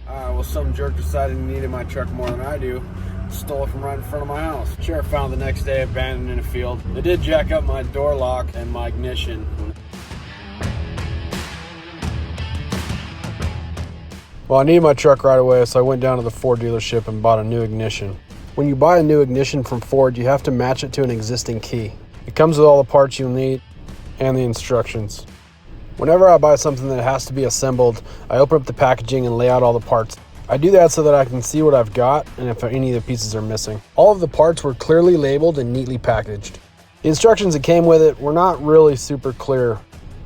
Well, some jerk decided he needed my truck more than I do. Stole it from right in front of my house. Sheriff found the next day abandoned in a field. They did jack up my door lock and my ignition. Well, I needed my truck right away, so I went down to the Ford dealership and bought a new ignition. When you buy a new ignition from Ford, you have to match it to an existing key. It comes with all the parts you'll need and the instructions. Whenever I buy something that has to be assembled, I open up the packaging and lay out all the parts. I do that so that I can see what I've got and if any of the pieces are missing. All of the parts were clearly labeled and neatly packaged. The instructions that came with it were not really super clear.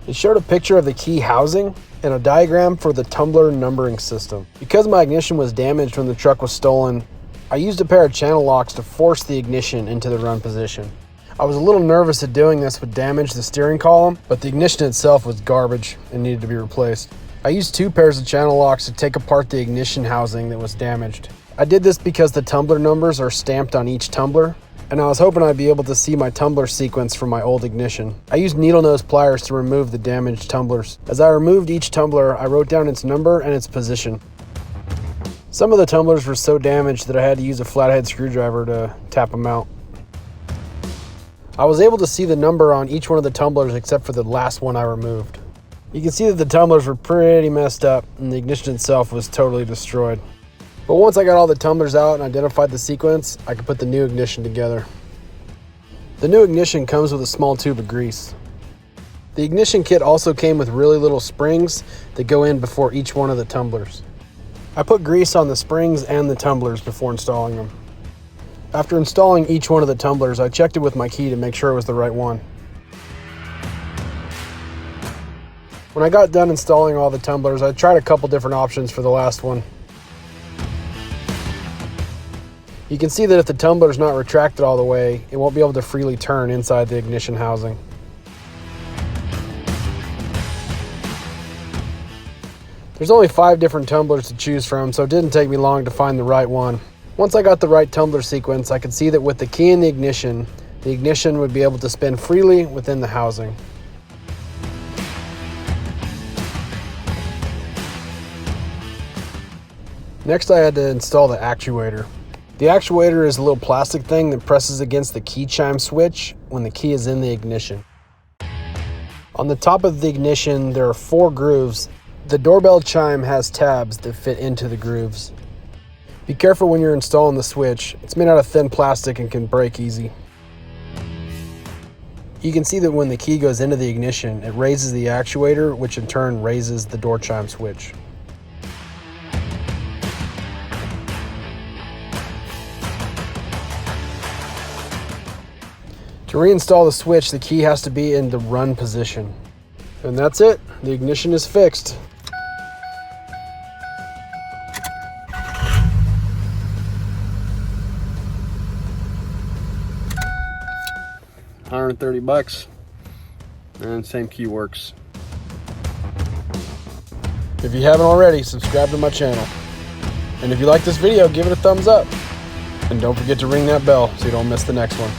It showed a picture of the key housing and a diagram for the tumbler numbering system. Because my ignition was damaged when the truck was stolen, I used a pair of channel locks to force the ignition into the run position. I was a little nervous that doing this would damage the steering column, but the ignition itself was garbage and needed to be replaced. I used 2 pairs of channel locks to take apart the ignition housing that was damaged. I did this because the tumbler numbers are stamped on each tumbler, and I was hoping I'd be able to see my tumbler sequence from my old ignition. I used needle nose pliers to remove the damaged tumblers. As I removed each tumbler, I wrote down its number and its position. Some of the tumblers were so damaged that I had to use a flathead screwdriver to tap them out. I was able to see the number on each one of the tumblers except for the last one I removed. You can see that the tumblers were pretty messed up and the ignition itself was totally destroyed. But once I got all the tumblers out and identified the sequence, I could put the new ignition together. The new ignition comes with a small tube of grease. The ignition kit also came with really little springs that go in before each one of the tumblers. I put grease on the springs and the tumblers before installing them. After installing each one of the tumblers, I checked it with my key to make sure it was the right one. When I got done installing all the tumblers, I tried a couple different options for the last one. You can see that if the tumbler is not retracted all the way, it won't be able to freely turn inside the ignition housing. There's only 5 different tumblers to choose from, so it didn't take me long to find the right one. Once I got the right tumbler sequence, I could see that with the key in the ignition would be able to spin freely within the housing. Next, I had to install the actuator. The actuator is a little plastic thing that presses against the key chime switch when the key is in the ignition. On the top of the ignition, there are 4 grooves. The doorbell chime has tabs that fit into the grooves. Be careful when you're installing the switch. It's made out of thin plastic and can break easy. You can see that when the key goes into the ignition, it raises the actuator, which in turn raises the door chime switch. To reinstall the switch, the key has to be in the run position. And that's it. The ignition is fixed. $130 and same key works. If you haven't already, subscribe to my channel. And if you like this video, give it a thumbs up. And don't forget to ring that bell so you don't miss the next one.